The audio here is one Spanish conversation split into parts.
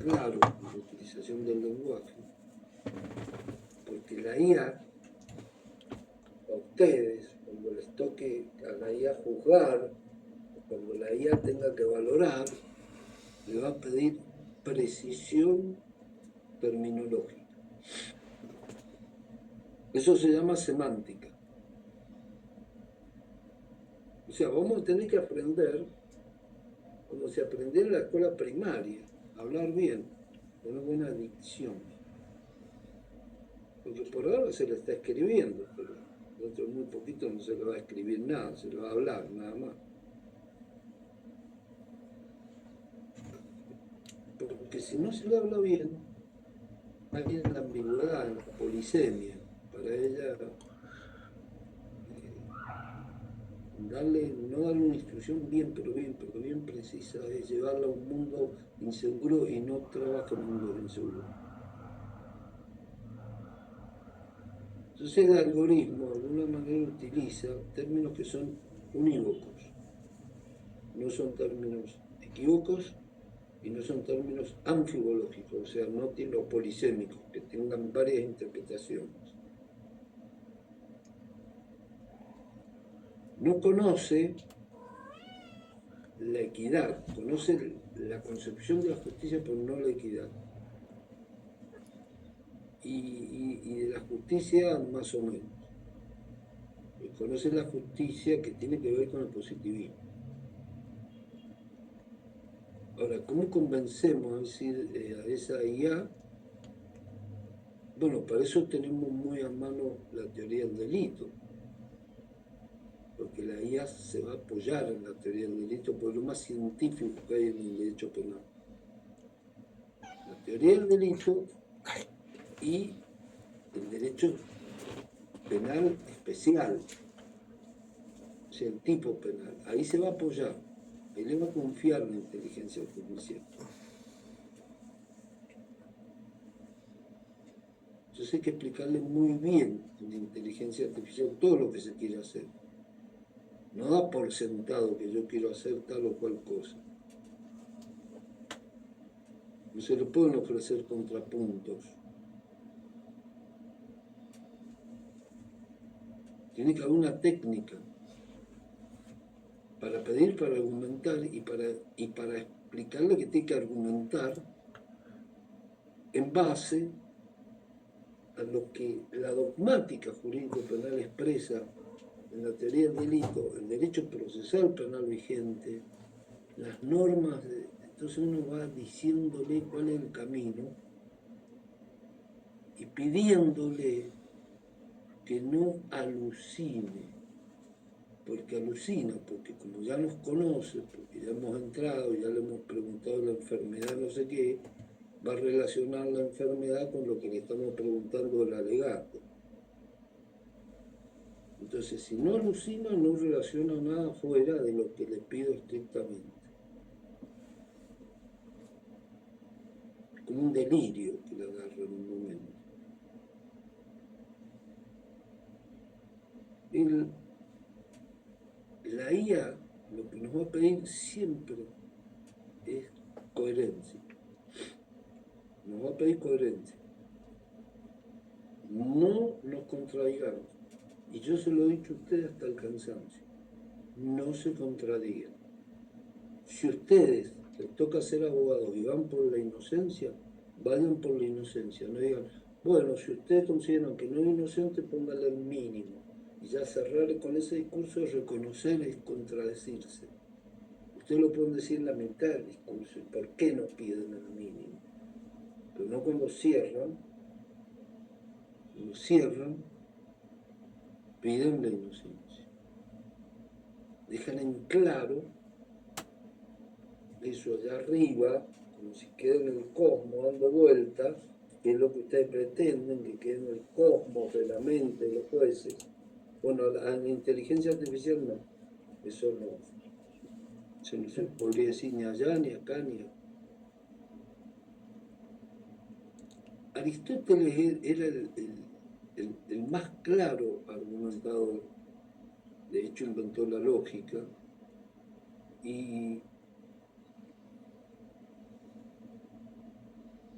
claro en la utilización del lenguaje, porque la IA, a ustedes, cuando les toque a la IA juzgar, cuando la IA tenga que valorar, le va a pedir precisión terminológica. Eso se llama semántica. O sea, vamos a tener que aprender, como se aprendiera en la escuela primaria, a hablar bien, tener buena dicción. Porque por ahora se le está escribiendo, pero dentro de muy poquito no se le va a escribir nada, se le va a hablar nada más. Porque si no se le habla bien, hay en la ambigüedad, en la polisemia. Para ella, no darle una instrucción bien, pero bien precisa, es llevarla a un mundo inseguro y no trabaja en mundos inseguros. Entonces el algoritmo de alguna manera utiliza términos que son unívocos, no son términos equívocos y no son términos anfibológicos, o sea, no tienen los polisémicos, que tengan varias interpretaciones. No conoce la equidad, conoce la concepción de la justicia, pero no la equidad. Y de la justicia más o menos. Conoce la justicia que tiene que ver con el positivismo. Ahora, ¿cómo convencemos a esa IA? Bueno, para eso tenemos muy a mano la teoría del delito, porque la IA se va a apoyar en la teoría del delito, porque es lo más científico que hay en el derecho penal. La teoría del delito y el derecho penal especial, o sea, el tipo penal. Ahí se va a apoyar, ahí le va a confiar la inteligencia artificial. Entonces hay que explicarle muy bien a la inteligencia artificial todo lo que se quiere hacer. No da por sentado que yo quiero hacer tal o cual cosa. No se le pueden ofrecer contrapuntos. Tiene que haber una técnica para pedir, para argumentar y para explicarle que tiene que argumentar en base a lo que la dogmática jurídico-penal expresa en la teoría del delito, el derecho procesal penal vigente, las normas. Entonces uno va diciéndole cuál es el camino y pidiéndole que no alucine, porque alucina, porque como ya nos conoce, porque ya hemos entrado, ya le hemos preguntado la enfermedad, no sé qué, va a relacionar la enfermedad con lo que le estamos preguntando del alegato. Entonces, si no alucina, no relaciona nada fuera de lo que le pido estrictamente. Como un delirio que le agarra en un momento. La IA lo que nos va a pedir siempre es coherencia. Nos va a pedir coherencia. No nos contradigamos. Y yo se lo he dicho a ustedes hasta el cansancio. No se contradigan. Si ustedes les toca ser abogados y van por la inocencia, vayan por la inocencia. No digan, bueno, si ustedes consideran que no es inocente, pónganle el mínimo. Y ya cerrar con ese discurso de reconocer es contradecirse. Ustedes lo pueden decir en la mitad del discurso. ¿Y por qué no piden el mínimo? Pero no cuando cierran. Cuando cierran, piden la inocencia. Dejan en claro eso allá arriba, como si quede en el cosmos dando vueltas, que es lo que ustedes pretenden, que quede en el cosmos de la mente de los jueces. Bueno, a la inteligencia artificial no. Eso no. Se no se podría decir ni allá, ni acá, ni acá. Aristóteles era el más claro argumentador, de hecho inventó la lógica, y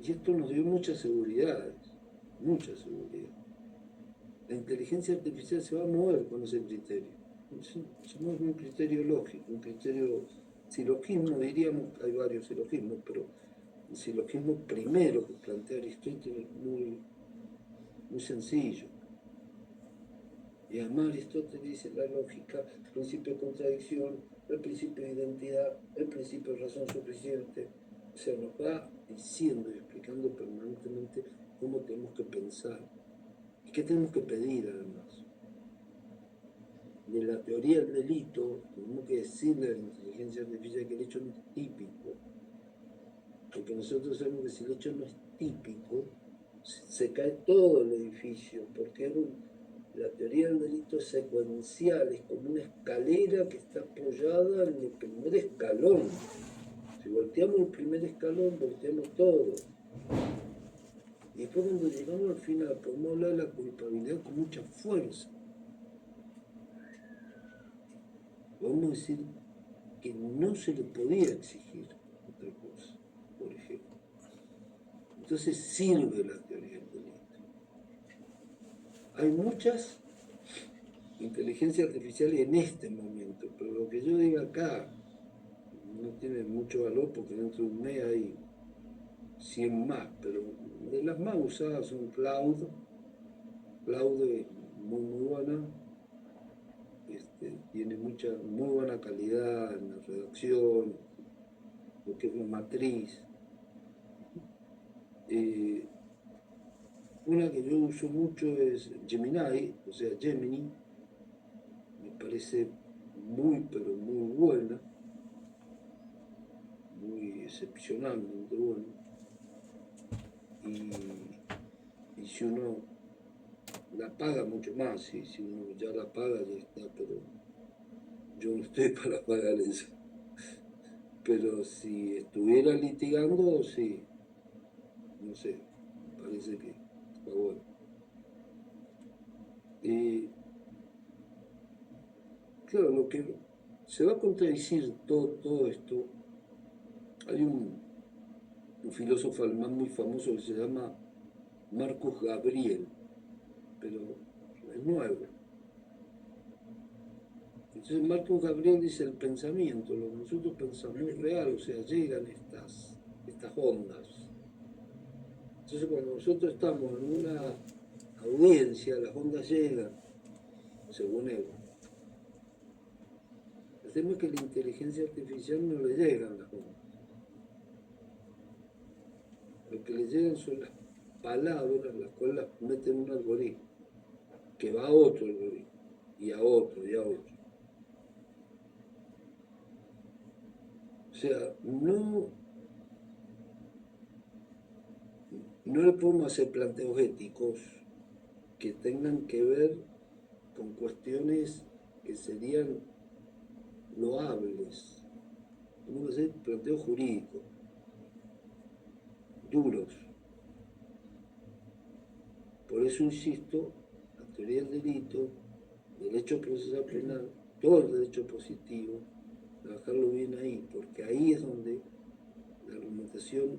Y esto nos dio muchas seguridades, mucha seguridad. La inteligencia artificial se va a mover con ese criterio. Se mueve un criterio lógico, un criterio silogismo, diríamos, hay varios silogismos, pero el silogismo primero que plantea Aristóteles es muy sencillo. Y además Aristóteles dice la lógica, el principio de contradicción, el principio de identidad, el principio de razón suficiente. O sea, nos va diciendo y explicando permanentemente cómo tenemos que pensar y qué tenemos que pedir además. De la teoría del delito, tenemos que decirle a la inteligencia artificial que el hecho no es típico. Porque nosotros sabemos que si el hecho no es típico, se cae todo el edificio, porque la teoría del delito es secuencial, es como una escalera que está apoyada en el primer escalón. Si volteamos el primer escalón, volteamos todo. Y después cuando llegamos al final, podemos hablar de la culpabilidad con mucha fuerza. Podemos decir que no se le podía exigir otra cosa, por ejemplo. Entonces sirve la teoría del delito. Hay muchas inteligencias artificiales en este momento, pero lo que yo diga acá no tiene mucho valor porque dentro de un mes hay 100 más, pero de las más usadas son Cloud es muy buena, tiene muy buena calidad en la redacción, lo que es una matriz. Una que yo uso mucho es Gemini, o sea, Gemini, me parece pero muy buena, muy excepcionalmente buena. Y si uno la paga mucho más, si uno ya la paga ya está, pero yo no estoy para pagar eso. Pero si estuviera litigando, sí, no sé, me parece que está bueno. Claro, lo que se va a contradecir todo esto, hay un filósofo alemán muy famoso que se llama Marcus Gabriel, pero es nuevo. Entonces Marcus Gabriel dice el pensamiento, lo que nosotros pensamos es real, o sea, llegan estas ondas. Entonces cuando nosotros estamos en una audiencia, las ondas llegan, según él. El tema es que la inteligencia artificial no le llegan las ondas. Lo que le llegan son las palabras, las cuales las meten en un algoritmo, que va a otro algoritmo, y a otro, y a otro. O sea, no le podemos hacer planteos éticos que tengan que ver con cuestiones que serían loables. Tenemos que hacer planteos jurídicos, duros. Por eso insisto, la teoría del delito, derecho procesal penal, todo el derecho positivo, trabajarlo bien ahí, porque ahí es donde la argumentación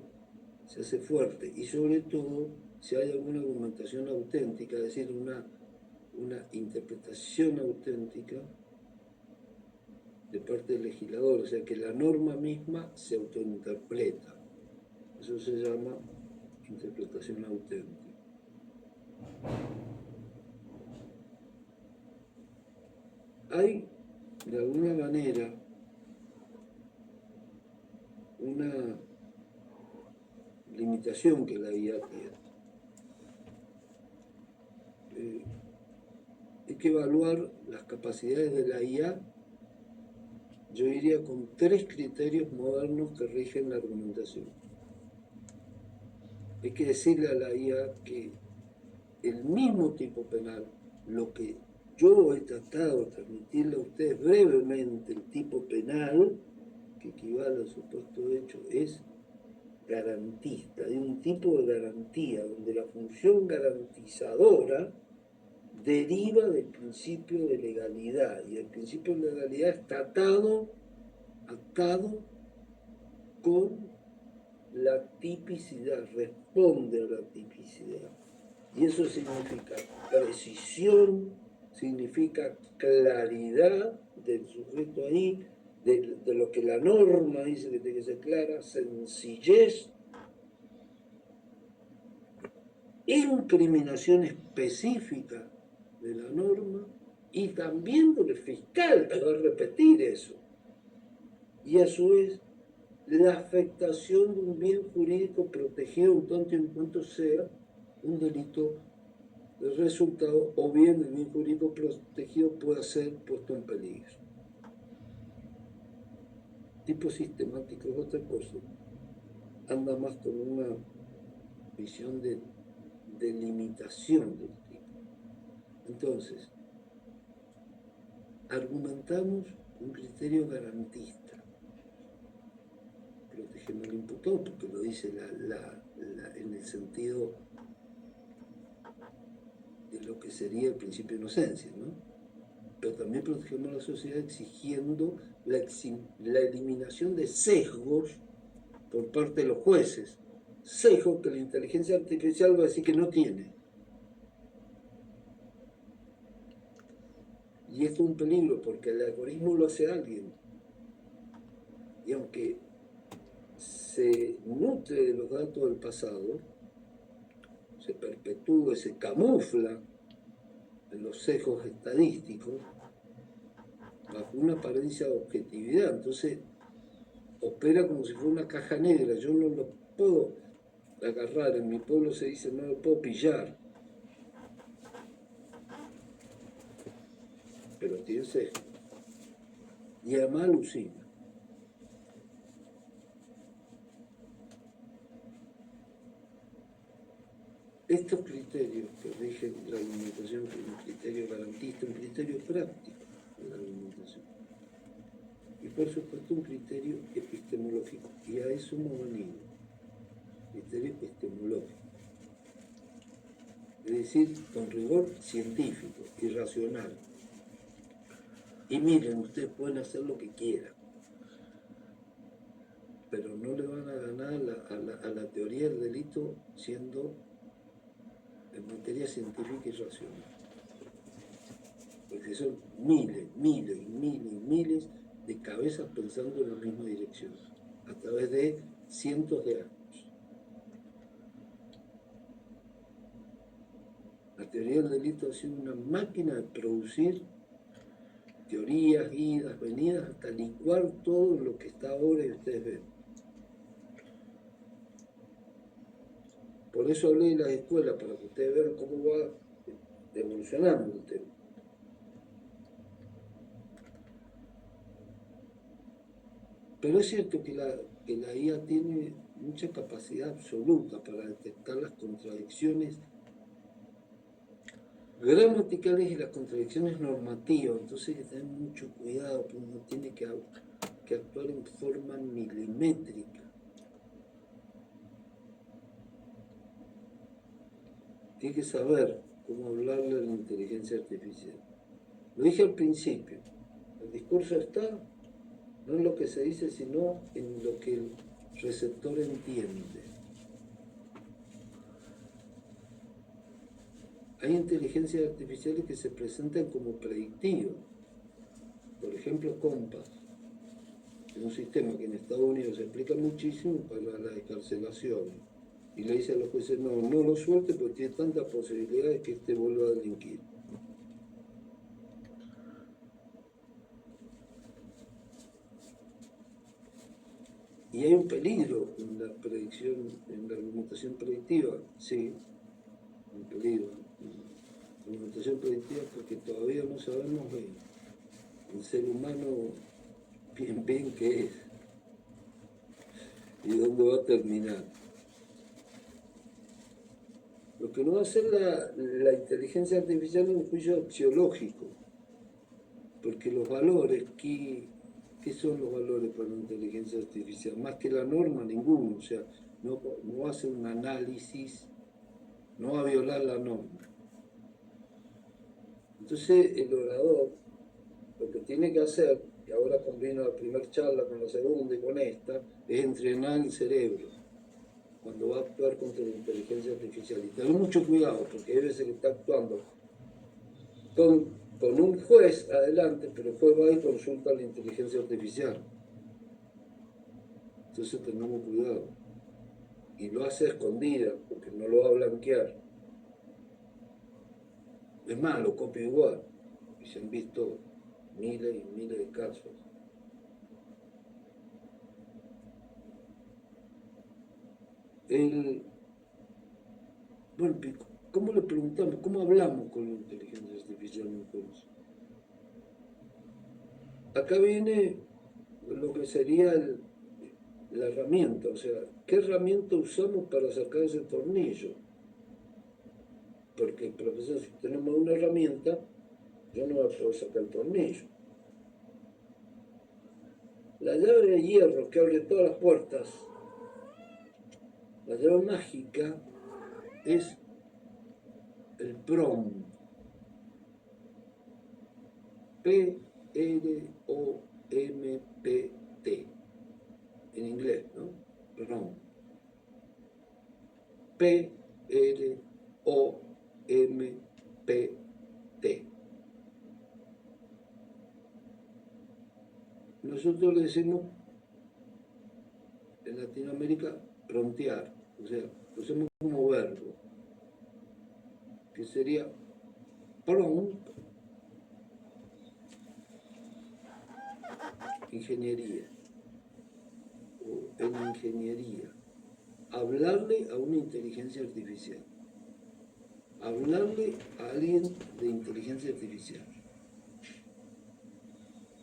se hace fuerte y sobre todo si hay alguna argumentación auténtica, es decir, una interpretación auténtica de parte del legislador, o sea que la norma misma se autointerpreta. Eso se llama interpretación auténtica. Hay, de alguna manera, una limitación que la IA tiene. Hay que evaluar las capacidades de la IA, yo diría, con 3 criterios modernos que rigen la argumentación. Hay que decirle a la IA que el mismo tipo penal, lo que yo he tratado de transmitirle a ustedes brevemente, el tipo penal, que equivale al supuesto hecho, es garantista, de un tipo de garantía, donde la función garantizadora deriva del principio de legalidad, y el principio de legalidad está atado con la tipicidad, responde a la tipicidad. Y eso significa precisión, significa claridad del sujeto ahí, de lo que la norma dice que tiene que ser clara, sencillez, incriminación específica de la norma y también del fiscal que va a repetir eso. Y a su vez, la afectación de un bien jurídico protegido en tanto y en cuanto sea un delito de resultado o bien el bien jurídico protegido pueda ser puesto en peligro. Tipo sistemático es otra cosa. Anda más con una visión de limitación del tipo. Entonces, argumentamos un criterio garantista. Protegemos al imputado porque lo dice en el sentido de lo que sería el principio de inocencia, ¿no? Pero también protegemos a la sociedad exigiendo la eliminación de sesgos por parte de los jueces, sesgos que la inteligencia artificial va a decir que no tiene. Y esto es un peligro porque el algoritmo lo hace alguien. Y aunque se nutre de los datos del pasado, se perpetúa, se camufla en los sesgos estadísticos bajo una apariencia de objetividad. Entonces opera como si fuera una caja negra. Yo no lo puedo agarrar, en mi pueblo se dice no lo puedo pillar, pero tiene sesgo y además alucina. Estos criterios que rigen la argumentación, que es un criterio garantista, un criterio práctico de la argumentación, y por supuesto un criterio epistemológico, y a eso hemos venido, criterio epistemológico, es decir, con rigor científico y racional. Y miren, ustedes pueden hacer lo que quieran, pero no le van a ganar a la teoría del delito siendo en materia científica y racional. Porque son miles y miles de cabezas pensando en la misma dirección, a través de cientos de años. La teoría del delito ha sido una máquina de producir teorías, idas, venidas, hasta licuar todo lo que está ahora y ustedes ven. Por eso hablé de las escuelas, para que ustedes vean cómo va evolucionando el tema. Pero es cierto que la IA tiene mucha capacidad absoluta para detectar las contradicciones gramaticales y las contradicciones normativas. Entonces hay que tener mucho cuidado, porque uno tiene que actuar en forma milimétrica. Tiene que saber cómo hablarle a la inteligencia artificial. Lo dije al principio, el discurso está no en lo que se dice, sino en lo que el receptor entiende. Hay inteligencias artificiales que se presentan como predictivas. Por ejemplo, Compass, es un sistema que en Estados Unidos se aplica muchísimo para la excarcelación. Y le dice a los jueces, no lo suelte porque tiene tantas posibilidades que este vuelva a delinquir. Y hay un peligro en la predicción, en la argumentación predictiva, sí, un peligro. La argumentación predictiva porque todavía no sabemos el ser humano bien qué es y dónde va a terminar. Lo que no va a hacer la inteligencia artificial es un juicio axiológico, porque los valores, ¿qué son los valores para la inteligencia artificial? Más que la norma, ninguno. O sea, no hace un análisis, no va a violar la norma. Entonces, el orador lo que tiene que hacer, y ahora combino la primera charla con la segunda y con esta, es entrenar el cerebro. cuando va a actuar contra la inteligencia artificial. Y tener mucho cuidado, porque hay veces que está actuando con un juez adelante, pero el juez va y consulta a la inteligencia artificial. Entonces tengamos cuidado. Y lo hace a escondidas, porque no lo va a blanquear. Es más, lo copia igual. Y se han visto miles y miles de casos. Bueno, ¿cómo le preguntamos? ¿Cómo hablamos con la inteligencia artificial entonces? Acá viene lo que sería la herramienta, o sea, ¿qué herramienta usamos para sacar ese tornillo? Porque, profesor, si tenemos una herramienta, yo no voy a poder sacar el tornillo. La llave de hierro que abre todas las puertas, la llave mágica, es el PROMPT. PROMPT. En inglés, ¿no? PROMPT. PROMPT. Nosotros le decimos en Latinoamérica prontear, o sea, lo usamos como verbo, que sería prompt, ingeniería, o en ingeniería, hablarle a una inteligencia artificial, hablarle a alguien de inteligencia artificial,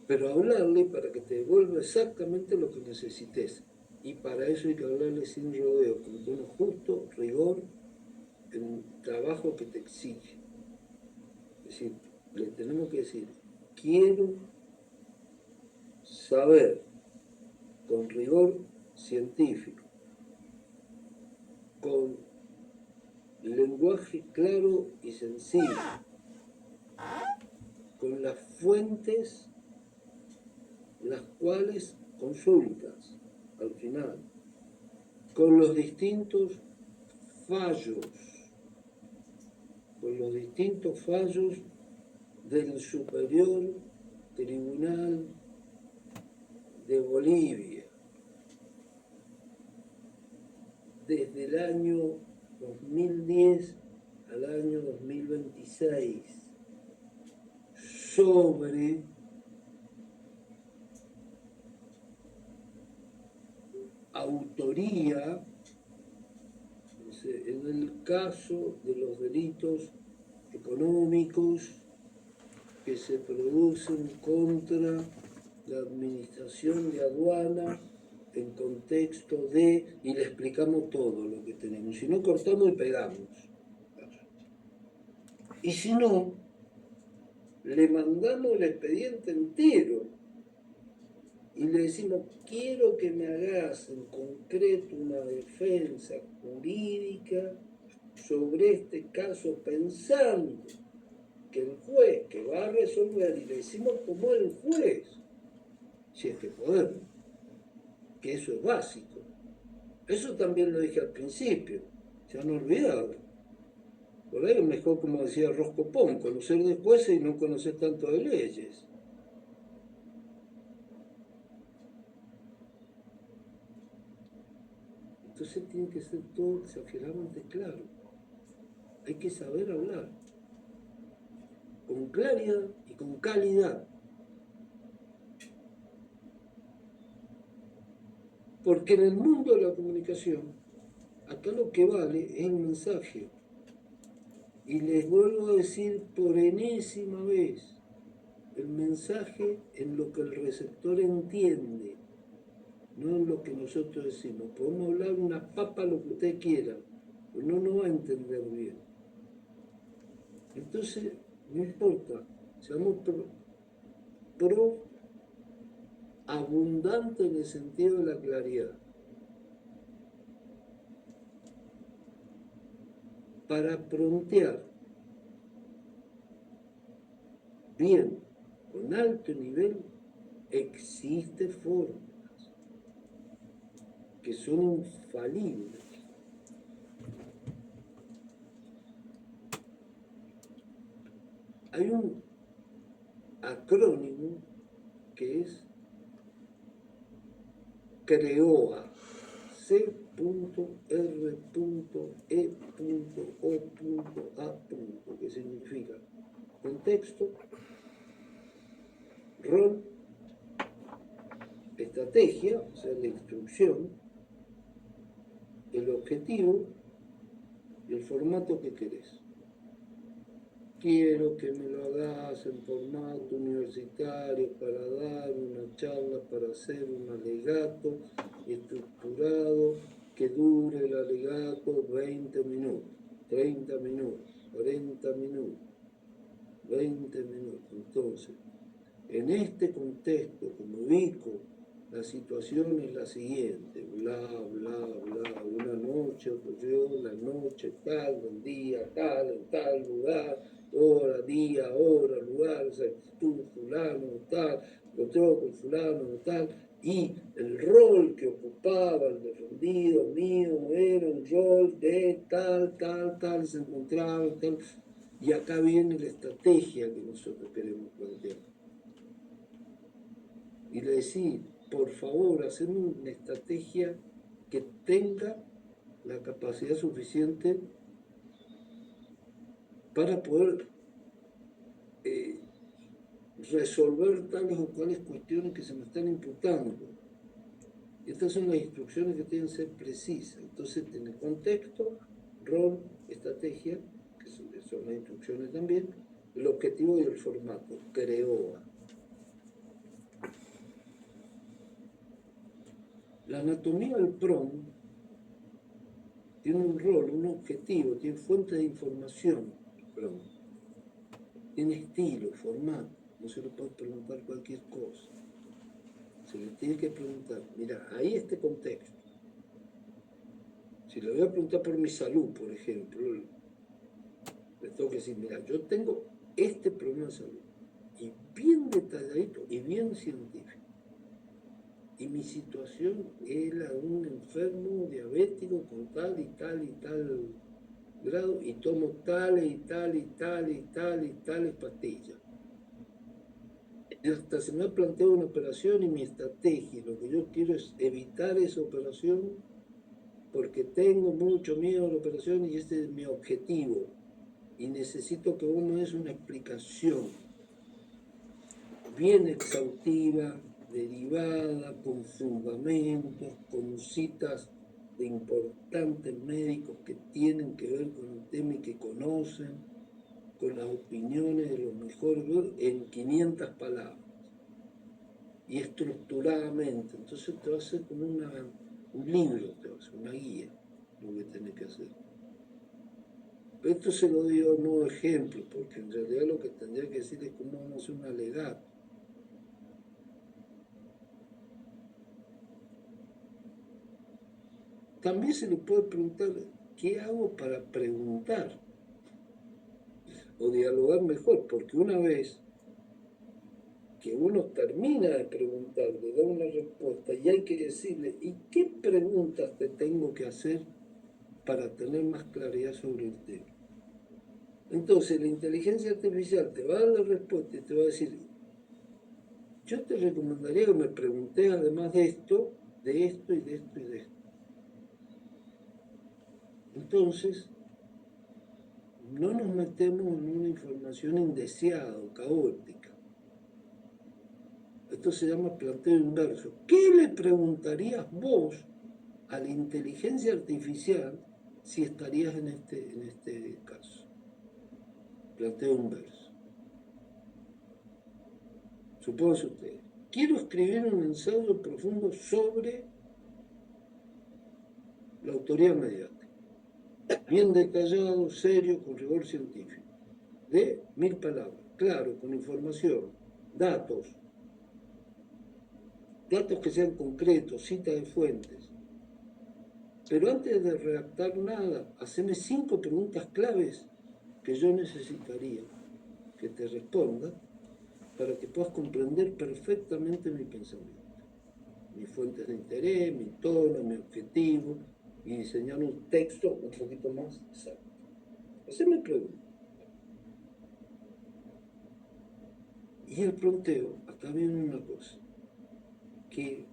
pero hablarle para que te devuelva exactamente lo que necesites. Y para eso hay que hablarle sin rodeo, con tono justo, rigor, en un trabajo que te exige. Es decir, le tenemos que decir, quiero saber con rigor científico, con lenguaje claro y sencillo, con las fuentes las cuales consultas al final, con los distintos fallos, del Superior Tribunal de Bolivia, desde el año 2010 al año 2026, sobre autoría, en el caso de los delitos económicos que se producen contra la administración de aduana en contexto de, y le explicamos todo lo que tenemos, si no cortamos y pegamos. Y si no, le mandamos el expediente entero y le decimos, quiero que me hagas en concreto una defensa jurídica sobre este caso, pensando que el juez que va a resolver, y le decimos como el juez, si es que podemos, que eso es básico. Eso también lo dije al principio, se han olvidado. Por ahí es mejor, como decía Rosco Pon, conocer de jueces y no conocer tanto de leyes. Entonces tiene que ser todo exageradamente claro. Hay que saber hablar con claridad y con calidad. Porque en el mundo de la comunicación, acá lo que vale es el mensaje. Y les vuelvo a decir por enésima vez, el mensaje en lo que el receptor entiende, no en lo que nosotros decimos. Podemos hablar una papa lo que usted quiera, pero no va a entender bien. Entonces, no importa, seamos abundante en el sentido de la claridad. Para prontear bien, con alto nivel, existen fórmulas que son infalibles. hay un acrónimo que es CREOA, C.R.E.O.A, que significa contexto, rol, estrategia, o sea, la instrucción, el objetivo y el formato que querés. Quiero que me lo hagas en formato universitario para dar una charla, para hacer un alegato estructurado que dure el alegato 20 minutos, 30 minutos, 40 minutos, 20 minutos. Entonces, en este contexto, como ubico, la situación es la siguiente, bla, bla, bla, una noche ocurrió, la noche tal, el día tal, en tal lugar, hora, día, hora, lugar, tú, fulano, tal, encontró con fulano, tal, y el rol que ocupaba el defendido mío era un rol de tal, tal, tal, se encontraba, tal, y acá viene la estrategia que nosotros queremos plantear. Y le decís, por favor, hacemos una estrategia que tenga la capacidad suficiente para poder resolver tales o cuales cuestiones que se me están imputando. Estas son las instrucciones que tienen que ser precisas. Entonces, tiene contexto, rol, estrategia, que son las instrucciones también, el objetivo y el formato, CREOA. La anatomía del PROM tiene un rol, un objetivo, tiene fuente de información, PROM. Tiene estilo, formato, no se le puede preguntar cualquier cosa. Se le tiene que preguntar, mira, ahí este contexto. Si le voy a preguntar por mi salud, por ejemplo, le tengo que decir, mira, yo tengo este problema de salud, y bien detalladito y bien científico. Y mi situación es la de un enfermo diabético con tal y tal y tal grado, y tomo tales y tal y tal y tal y tales pastillas. Y hasta se me ha planteado una operación y mi estrategia, lo que yo quiero es evitar esa operación porque tengo mucho miedo a la operación y este es mi objetivo. Y necesito que vos me des una explicación bien exhaustiva, derivada, con fundamentos, con citas de importantes médicos que tienen que ver con el tema y que conocen, con las opiniones de los mejores, en 500 palabras y estructuradamente. Entonces te va a hacer como un libro, te va a hacer una guía, lo que tenés que hacer. Pero esto se lo digo a modo ejemplo, porque en realidad lo que tendría que decir es cómo vamos a hacer un alegato. También se le puede preguntar, ¿qué hago para preguntar? O dialogar mejor, porque una vez que uno termina de preguntar, le da una respuesta y hay que decirle, ¿y qué preguntas te tengo que hacer para tener más claridad sobre el tema? Entonces la inteligencia artificial te va a dar la respuesta y te va a decir, yo te recomendaría que me preguntes además de esto, de esto y de esto y de esto. Entonces, no nos metemos en una información indeseada o caótica. Esto se llama planteo inverso. ¿Qué le preguntarías vos a la inteligencia artificial si estarías en este caso? Planteo inverso. Supónganse ustedes, quiero escribir un ensayo profundo sobre la autoría mediática. Bien detallado, serio, con rigor científico. De 1000 palabras. Claro, con información, datos que sean concretos, citas de fuentes. Pero antes de redactar nada, haceme 5 preguntas claves que yo necesitaría que te responda para que puedas comprender perfectamente mi pensamiento, mis fuentes de interés, mi tono, mi objetivo, y diseñar un texto un poquito más exacto. Haceme preguntas. Y el pronteo, acá viene una cosa, que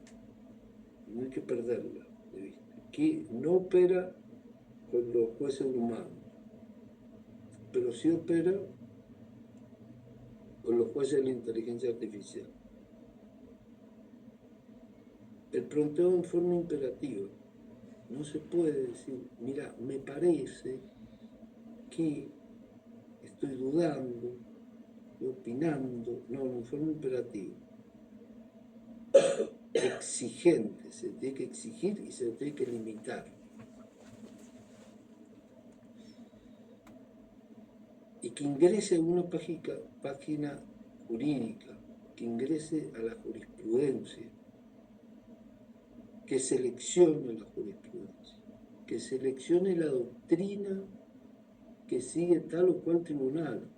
no hay que perderla de vista, que no opera con los jueces humanos, pero sí opera con los jueces de la inteligencia artificial. El pronteo en forma imperativa. No se puede decir, mira, me parece que estoy dudando, estoy opinando. No, en forma imperativa. Exigente, se tiene que exigir y se tiene que limitar. Y que ingrese a una página jurídica, que ingrese a la jurisprudencia, que seleccione la jurisprudencia, que seleccione la doctrina que sigue tal o cual tribunal.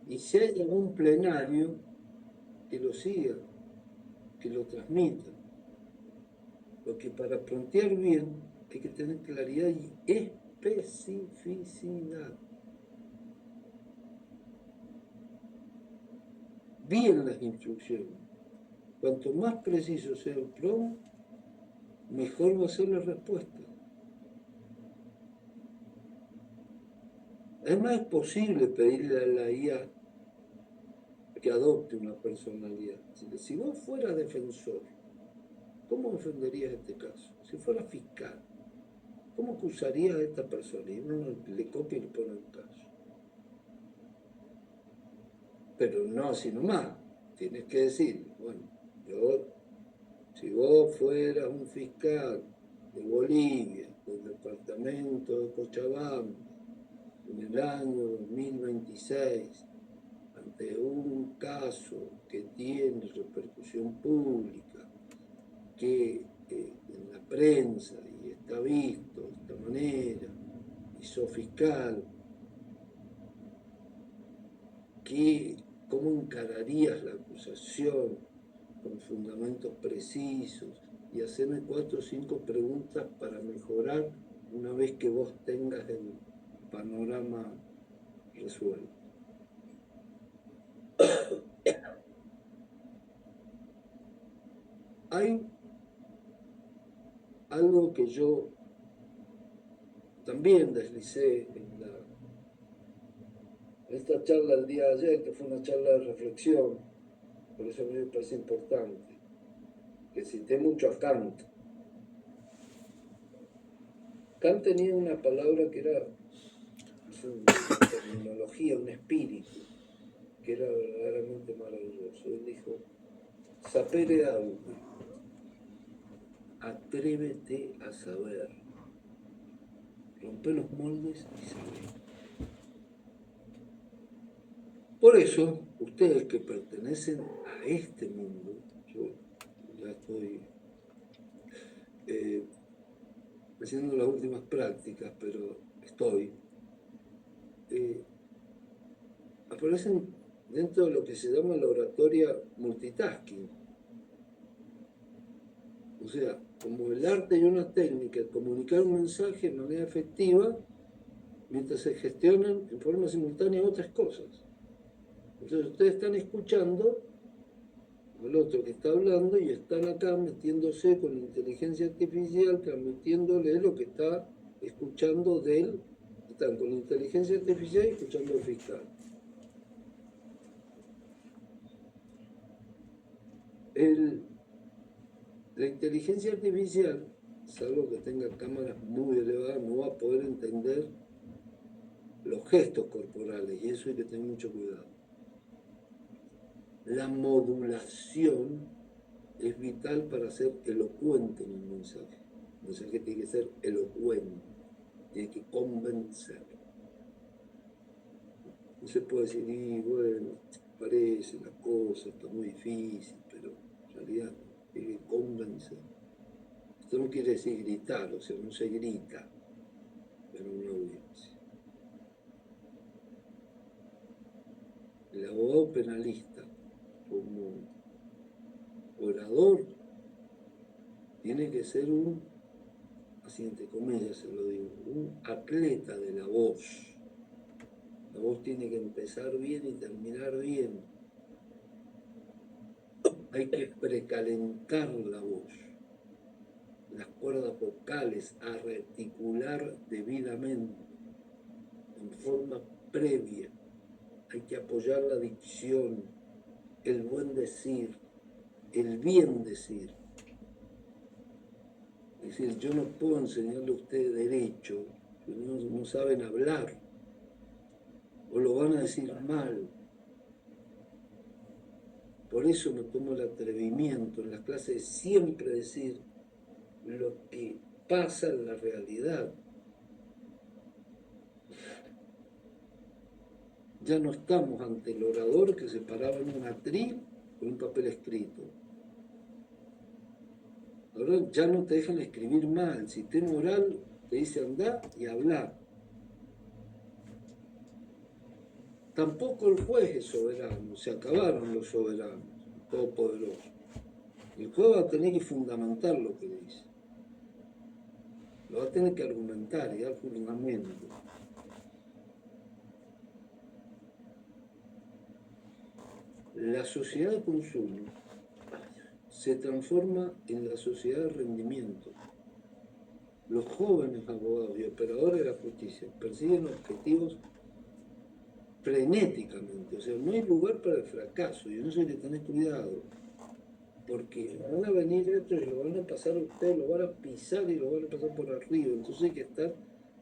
Y si hay algún plenario, que lo siga, que lo transmita. Porque para plantear bien hay que tener claridad y especificidad. Bien las instrucciones. Cuanto más preciso sea el prompt, mejor va a ser la respuesta. Además es posible pedirle a la IA que adopte una personalidad. Si vos fueras defensor, ¿cómo defenderías este caso? Si fuera fiscal, ¿cómo acusarías a esta persona? Y uno le copia y le pone el caso. Pero no así nomás. Tienes que decir, bueno, si vos fueras un fiscal de Bolivia, del departamento de Cochabamba, en el año 2026, ante un caso que tiene repercusión pública, que en la prensa y está visto de esta manera, y sos fiscal, ¿cómo encararías la acusación con fundamentos precisos? Y hacerme 4 o 5 preguntas para mejorar una vez que vos tengas el panorama resuelto. Hay algo que yo también deslicé en esta charla del día de ayer, que fue una charla de reflexión, por eso a mí me parece importante, que cité mucho a Kant. Kant tenía una palabra que era una terminología, un espíritu, que era verdaderamente maravilloso. Él dijo, sapere aude, atrévete a saber, rompe los moldes y saber. Por eso, ustedes que pertenecen a este mundo, yo ya estoy haciendo las últimas prácticas, pero aparecen dentro de lo que se llama la oratoria multitasking. O sea, como el arte y una técnica de comunicar un mensaje de manera efectiva mientras se gestionan en forma simultánea otras cosas. Entonces ustedes están escuchando al otro que está hablando y están acá metiéndose con la inteligencia artificial, transmitiéndole lo que está escuchando de él. Están con la inteligencia artificial y escuchando al fiscal. La inteligencia artificial, salvo que tenga cámaras muy elevadas, no va a poder entender los gestos corporales y eso hay que tener mucho cuidado. La modulación es vital para ser elocuente en un mensaje. El mensaje tiene que ser elocuente, tiene que convencer. No se puede decir, y bueno, parece la cosa, está muy difícil, pero en realidad tiene que convencer. Esto no quiere decir gritar, o sea, no se grita en una audiencia. El abogado penalista, como orador, tiene que ser así entre comillas se lo digo, un atleta de la voz. La voz tiene que empezar bien y terminar bien. Hay que precalentar la voz, las cuerdas vocales, a articular debidamente, en forma previa. Hay que apoyar la dicción, el buen decir, el bien decir. Es decir, yo no puedo enseñarle a ustedes derecho, no saben hablar, o lo van a decir mal. Por eso me tomo el atrevimiento en las clases de siempre decir lo que pasa en la realidad. Ya no estamos ante el orador que se paraba en un atril con un papel escrito. Ahora ya no te dejan escribir mal. El sistema oral te dice andá y hablar. Tampoco el juez es soberano, se acabaron los soberanos, todopoderosos. El juez va a tener que fundamentar lo que dice. Lo va a tener que argumentar y dar fundamento. La sociedad de consumo se transforma en la sociedad de rendimiento. Los jóvenes abogados y operadores de la justicia persiguen objetivos frenéticamente, o sea, no hay lugar para el fracaso, y en eso hay que tener cuidado, porque van a venir estos y lo van a pasar a ustedes, lo van a pisar y lo van a pasar por arriba, entonces hay que estar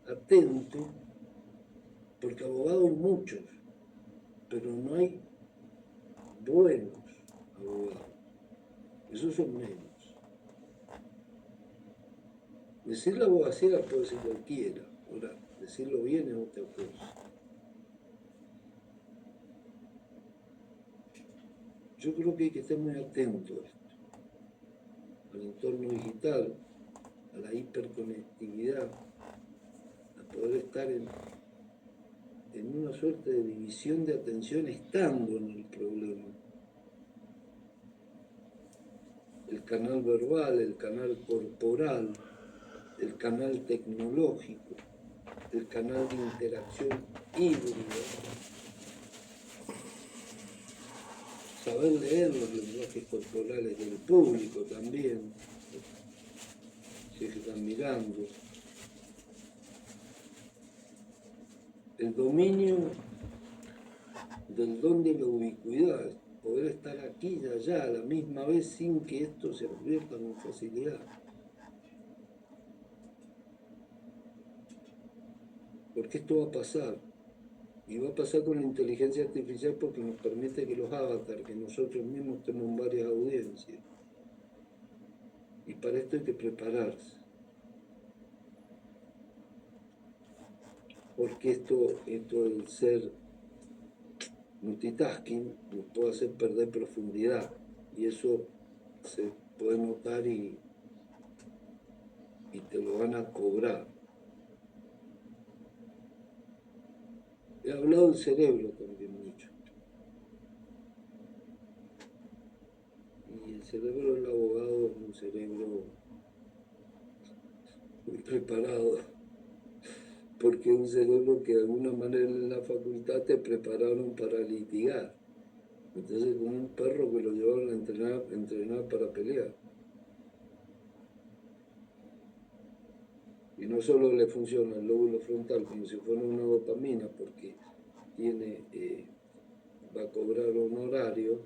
atento, porque abogados hay muchos, pero no hay buenos abogados, esos son menos. Decir la abogacía la puede decir cualquiera, ahora decirlo bien es otra cosa. Yo creo que hay que estar muy atento a esto, al entorno digital, a la hiperconectividad, a poder estar en una suerte de división de atención estando en el problema. El canal verbal, el canal corporal, el canal tecnológico, el canal de interacción híbrida. Saber leer los lenguajes corporales del público también, si es que están mirando. El dominio del don de la ubicuidad, poder estar aquí y allá a la misma vez sin que esto se convierta con facilidad. Porque esto va a pasar, y va a pasar con la inteligencia artificial porque nos permite que los avatars, que nosotros mismos tenemos varias audiencias. Y para esto hay que prepararse. Porque esto del ser multitasking nos puede hacer perder profundidad. Y eso se puede notar y te lo van a cobrar. He hablado del cerebro también mucho. Y el cerebro del abogado es un cerebro muy preparado, porque es un cerebro que de alguna manera en la facultad te prepararon para litigar. Entonces, como un perro que lo llevaron a entrenar para pelear. Y no solo le funciona el lóbulo frontal como si fuera una dopamina, porque va a cobrar honorarios,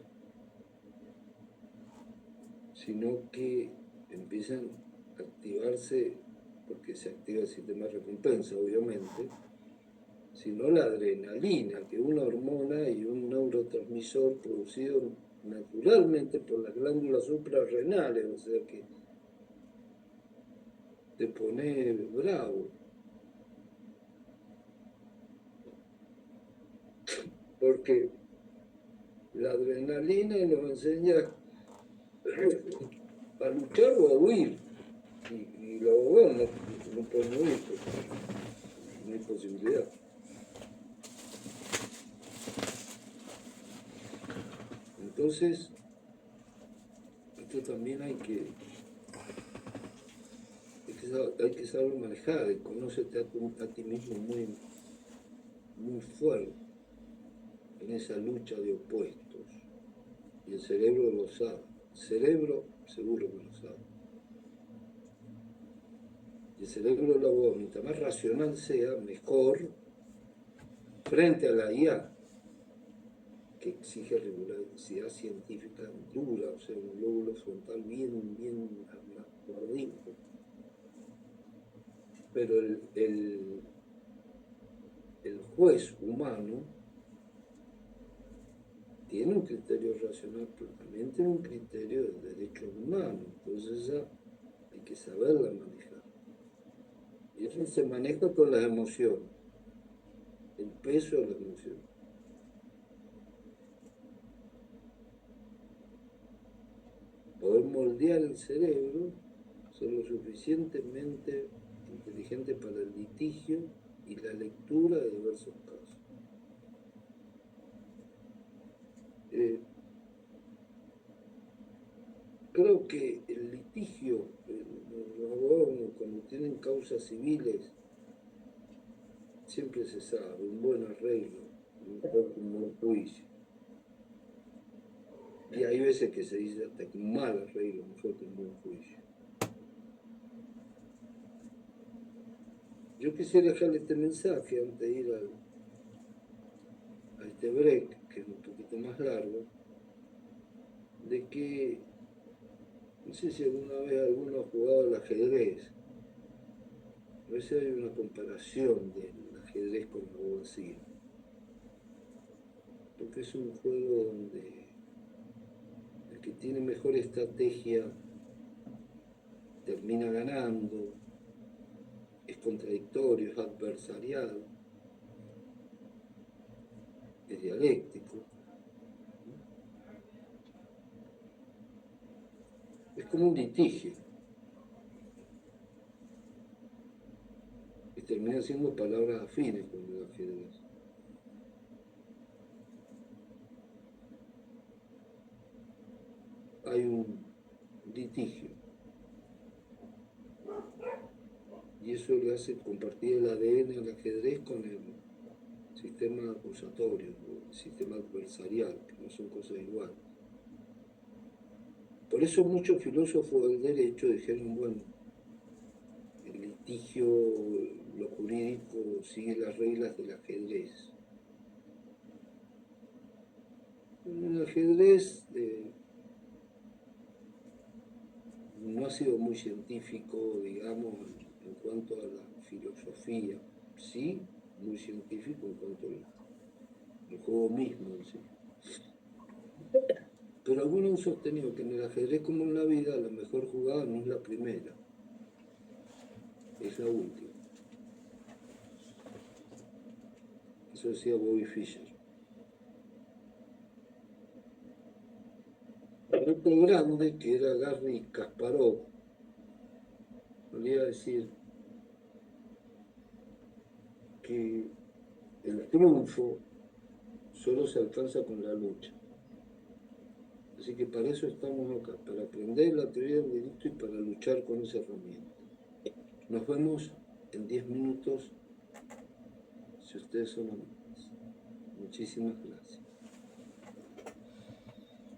sino que empiezan a activarse, porque se activa el sistema de recompensa, obviamente, sino la adrenalina, que es una hormona y un neurotransmisor producido naturalmente por las glándulas suprarrenales, o sea que te pone bravo. Porque la adrenalina nos enseña a luchar o a huir. Y los abogados no pueden huir, porque no hay posibilidad. Entonces, esto también hay que saber manejar, conócete a ti mismo muy fuerte en esa lucha de opuestos. Y el cerebro lo sabe. El cerebro seguro que lo sabe. Y el cerebro lo hago, mientras más racional sea, mejor frente a la IA, que exige rigurosidad científica dura, o sea, un lóbulo frontal bien gordito. Pero el juez humano tiene un criterio racional, pero también tiene un criterio de derechos humanos, entonces ya hay que saberla manejar. Y eso se maneja con las emociones, el peso de la emoción. Poder moldear el cerebro, ser lo suficientemente inteligente para el litigio y la lectura de diversos casos. Creo que el litigio, los abogados cuando tienen causas civiles, siempre se sabe, un buen arreglo, un buen juicio. Y hay veces que se dice hasta que un mal arreglo, mejor que un buen juicio. Yo quisiera dejarle este mensaje antes de ir a este break, que es un poquito más largo, de que, no sé si alguna vez alguno ha jugado al ajedrez, a veces hay una comparación del ajedrez con la abogacía, porque es un juego donde el que tiene mejor estrategia termina ganando, es contradictorio, es adversarial, es dialéctico. Es como un litigio. Y termina siendo palabras afines con el ajedrez. Hay un litigio. Y eso le hace compartir el ADN del ajedrez con el sistema acusatorio, el sistema adversarial, que no son cosas iguales. Por eso muchos filósofos del derecho dijeron, bueno, el litigio, lo jurídico, sigue las reglas del ajedrez. El ajedrez no ha sido muy científico, digamos, en cuanto a la filosofía. Sí, muy científico en cuanto al juego mismo, ¿sí? Pero algunos han sostenido que en el ajedrez como en la vida, la mejor jugada no es la primera, es la última. Eso decía Bobby Fischer. Otro grande, que era Garry Kasparov, solía decir que el triunfo solo se alcanza con la lucha. Así que para eso estamos acá, para aprender la teoría del delito y para luchar con esa herramienta. Nos vemos en 10 minutos, si ustedes son amables. Muchísimas gracias.